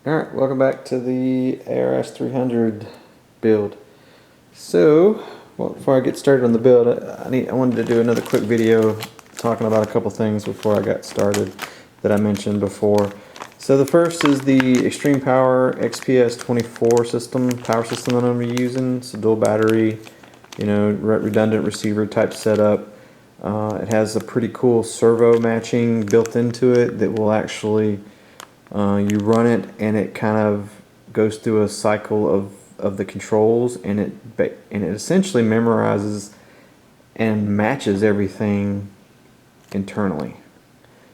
Alright, welcome back to the ARS 300 build. So, well, before I get started on the build, I wanted to do another quick video talking about a couple things before I got started that I mentioned before. So the first is the Extreme Power XPS 24 power system that I'm using. It's a dual battery, redundant receiver type setup. It has a pretty cool servo matching built into it that will actually you run it and it kind of goes through a cycle of the controls, and it essentially memorizes and matches everything internally.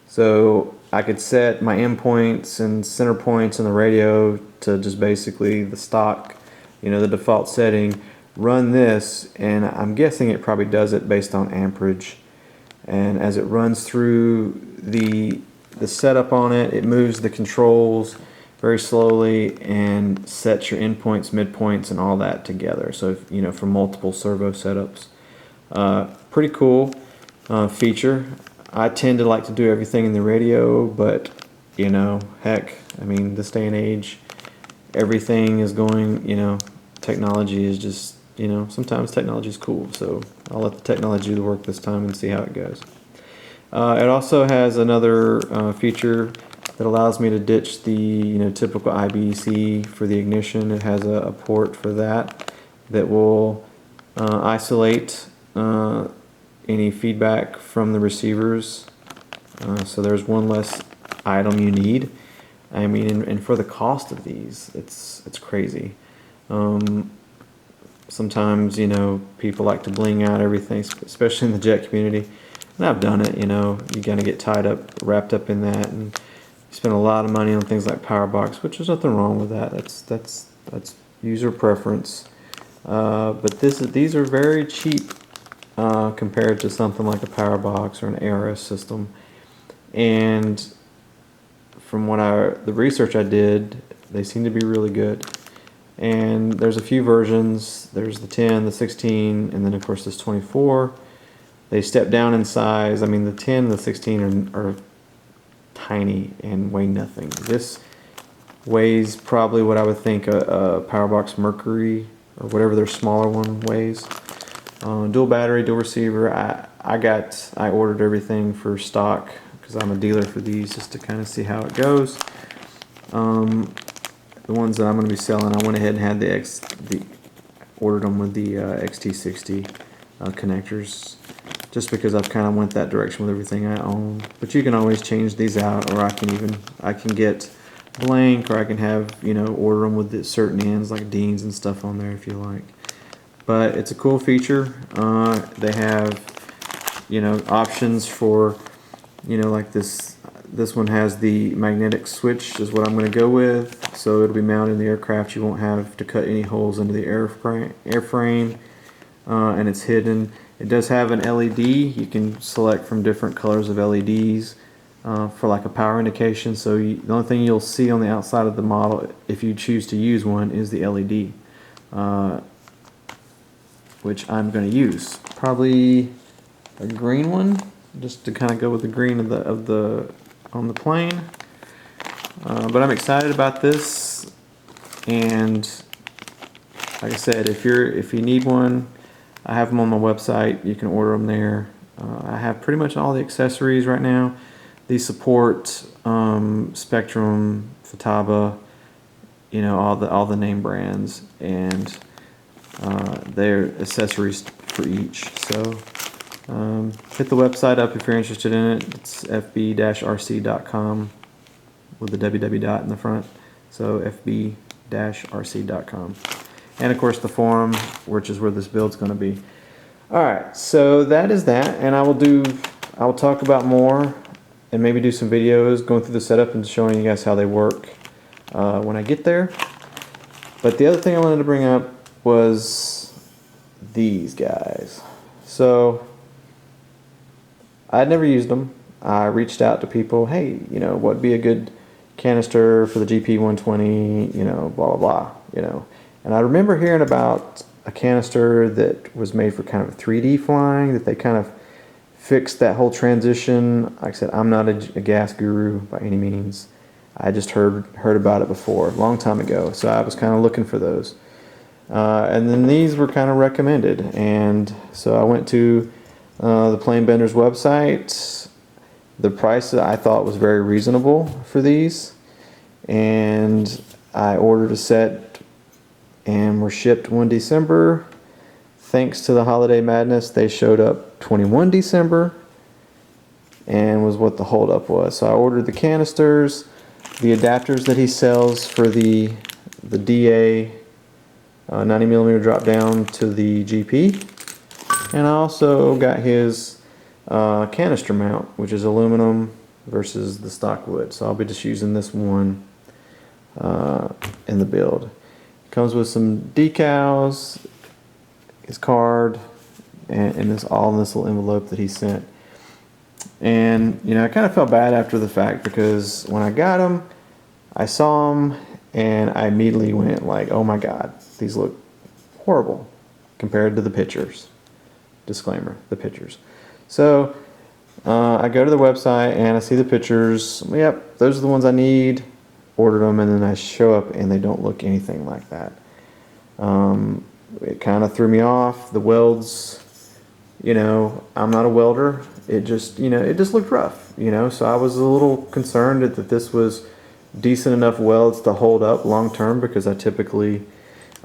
So I could set my endpoints and center points in the radio to just basically the stock, the default setting, run this, and I'm guessing it probably does it based on amperage. And as it runs through the setup on it, it moves the controls very slowly and sets your endpoints, midpoints, and all that together. So, for multiple servo setups. Pretty cool feature. I tend to like to do everything in the radio, but, heck, this day and age, everything is going, technology is just, sometimes technology is cool. So I'll let the technology do the work this time and see how it goes. It also has another feature that allows me to ditch the typical IBC for the ignition. It has a port for that will isolate any feedback from the receivers. So there's one less item you need. And for the cost of these, it's crazy. Sometimes people like to bling out everything, especially in the jet community. And I've done it, you kind of get wrapped up in that, and you spend a lot of money on things like Powerbox, which there's nothing wrong with that. That's user preference. But these are very cheap compared to something like a Powerbox or an ARS system. And from the research I did, they seem to be really good. And there's a few versions. There's the 10, the 16, and then of course this 24. They step down in size. The 10 and the 16 are tiny and weigh nothing. This weighs probably what I would think a Powerbox Mercury or whatever their smaller one weighs. Dual battery, dual receiver. I ordered everything for stock because I'm a dealer for these, just to kind of see how it goes. The ones that I'm going to be selling, I went ahead and had ordered them with the XT60 connectors, just because I've kind of went that direction with everything I own. But you can always change these out, or I can get blank, or I can have order them with the certain ends like Dean's and stuff on there if you like. But it's a cool feature. They have options for like this. This one has the magnetic switch, is what I'm going to go with. So it'll be mounted in the aircraft. You won't have to cut any holes into the airframe, and it's hidden. It does have an LED. You can select from different colors of LEDs for like a power indication. So the only thing you'll see on the outside of the model, if you choose to use one, is the LED, which I'm going to use. Probably a green one, just to kind of go with the green on the plane. But I'm excited about this, and like I said, if you need one, I have them on my website. You can order them there. I have pretty much all the accessories right now. These support Spectrum, Futaba, all the name brands, and they're accessories for each. So hit the website up if you're interested in it. It's fb-rc.com with the www in the front. So fb-rc.com. And of course the forum, which is where this build's going to be. Alright, so that is that, and I will talk about more and maybe do some videos going through the setup and showing you guys how they work when I get there. But the other thing I wanted to bring up was these guys. So I'd never used them. I reached out to people, hey, what would be a good canister for the GP120, blah, blah, blah, And I remember hearing about a canister that was made for kind of 3D flying, that they kind of fixed that whole transition. Like I said, I'm not a gas guru by any means. I just heard about it before, a long time ago. So I was kind of looking for those. And then these were kind of recommended. And so I went to the Plane Bender's website. The price I thought was very reasonable for these. And I ordered a set and were shipped 1 December. Thanks to the holiday madness, they showed up 21 December and was what the holdup was. So I ordered the canisters, the adapters that he sells for the DA 90mm drop down to the GP, and I also got his canister mount, which is aluminum versus the stock wood. So I'll be just using this one in the build. Comes with some decals, his card, and this all in this little envelope that he sent. And you know, I kind of felt bad after the fact because when I got them, I saw them and I immediately went like, "Oh my God, these look horrible compared to the pictures." Disclaimer: the pictures. So I go to the website and I see the pictures. Yep, those are the ones I need. Ordered them, and then I show up and they don't look anything like that. It kind of threw me off. The welds, you know, I'm not a welder. It just, you know, it just looked rough, you know. So I was a little concerned that this was decent enough welds to hold up long term, because I typically,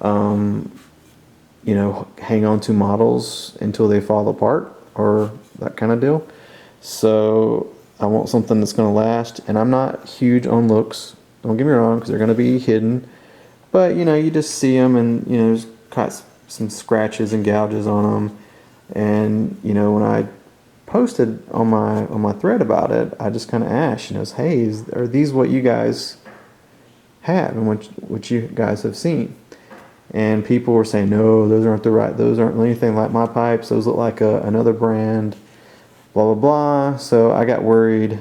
you know, hang on to models until they fall apart or that kind of deal. So I want something that's going to last, and I'm not huge on looks. Don't get me wrong, because they're going to be hidden. But, you know, you just see them and, you know, there's got some scratches and gouges on them. And, you know, when I posted on my thread about it, I just kind of asked, you know, hey, are these what you guys have and what you guys have seen? And people were saying, no, those aren't anything like my pipes. Those look like another brand, blah, blah, blah. So I got worried,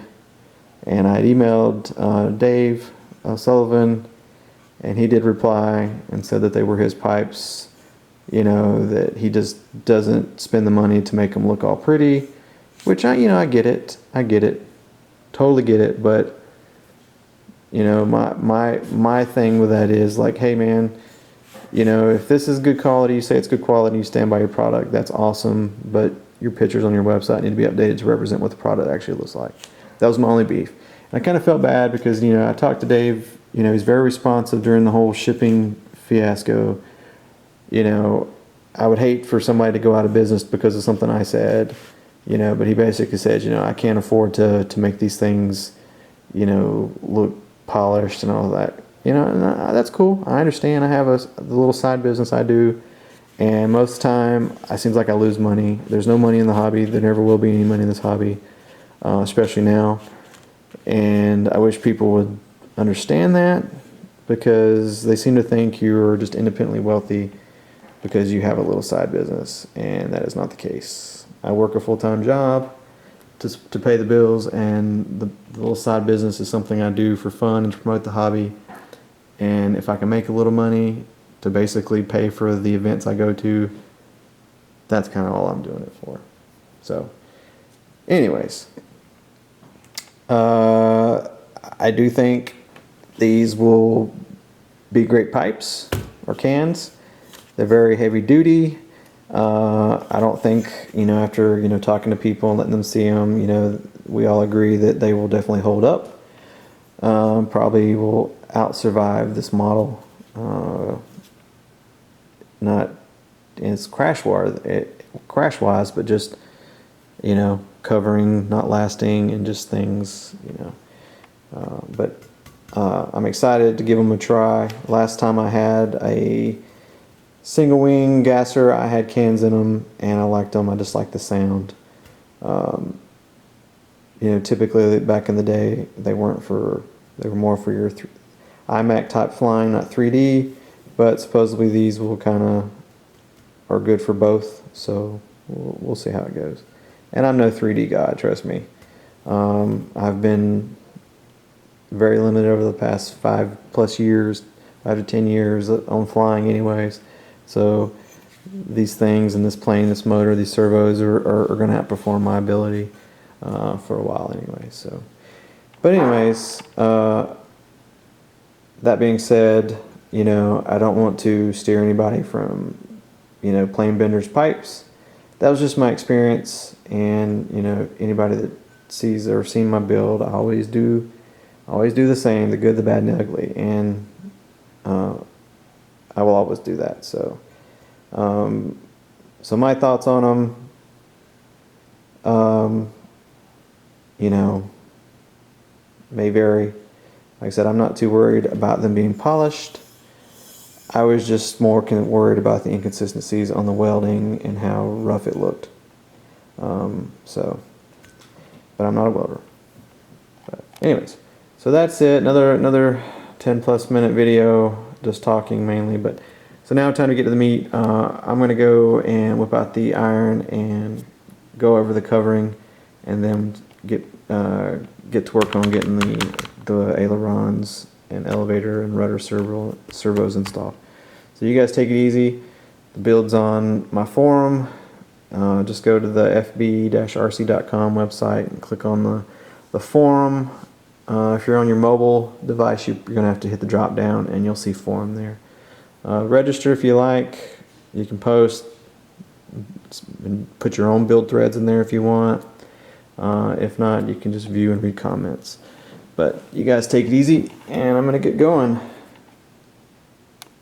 and I emailed Dave Sullivan, and he did reply and said that they were his pipes, you know, that he just doesn't spend the money to make them look all pretty, which I get it, totally get it. But, you know, my thing with that is like, hey man, you know, if this is good quality, you say it's good quality, you stand by your product, that's awesome, but your pictures on your website need to be updated to represent what the product actually looks like. That was my only beef. And I kind of felt bad because, you know, I talked to Dave, you know, he's very responsive during the whole shipping fiasco. You know, I would hate for somebody to go out of business because of something I said, you know, but he basically said, you know, I can't afford to make these things, you know, look polished and all that. You know, and that's cool. I understand. I have the little side business I do, and most of the time, it seems like I lose money. There's no money in the hobby. There never will be any money in this hobby, especially now. And I wish people would understand that, because they seem to think you're just independently wealthy because you have a little side business, and that is not the case. I work a full-time job to pay the bills, and the little side business is something I do for fun and to promote the hobby. And if I can make a little money to basically pay for the events I go to, that's kind of all I'm doing it for. So, anyways, I do think these will be great pipes or cans. They're very heavy duty. I don't think, you know, after, you know, talking to people and letting them see them, you know, we all agree that they will definitely hold up. Probably will out-survive this model. Not it's crash-wise, but just, you know, covering, not lasting, and just things, you know. But I'm excited to give them a try. Last time I had a single wing gasser, I had cans in them, and I liked them. I just liked the sound. You know, typically back in the day, they were more for your iMac type flying, not 3D, but supposedly these will kind of are good for both. So we'll see how it goes. And I'm no 3D guy, trust me. I've been very limited over the past 5+ years, 5 to 10 years on flying anyways. So these things and this plane, this motor, these servos are going to outperform my ability for a while anyway. So, but anyways, that being said, you know, I don't want to steer anybody from, you know, plain bender's pipes. That was just my experience, and you know, anybody that sees or seen my build, I always do the same: the good, the bad, and the ugly, and I will always do that. So, so my thoughts on them, you know, may vary. Like I said, I'm not too worried about them being polished. I was just more worried about the inconsistencies on the welding and how rough it looked. But I'm not a welder. But anyways, so that's it. Another 10+ minute video, just talking mainly. But so now time to get to the meat. I'm gonna go and whip out the iron and go over the covering, and then get to work on getting the ailerons and elevator and rudder servos installed. So you guys take it easy. The build's on my forum. Just go to the fb-rc.com website and click on the forum. If you're on your mobile device, you're going to have to hit the drop down and you'll see forum there. Register if you like. You can post and put your own build threads in there if you want. If not, you can just view and read comments. But you guys take it easy, and I'm going to get going.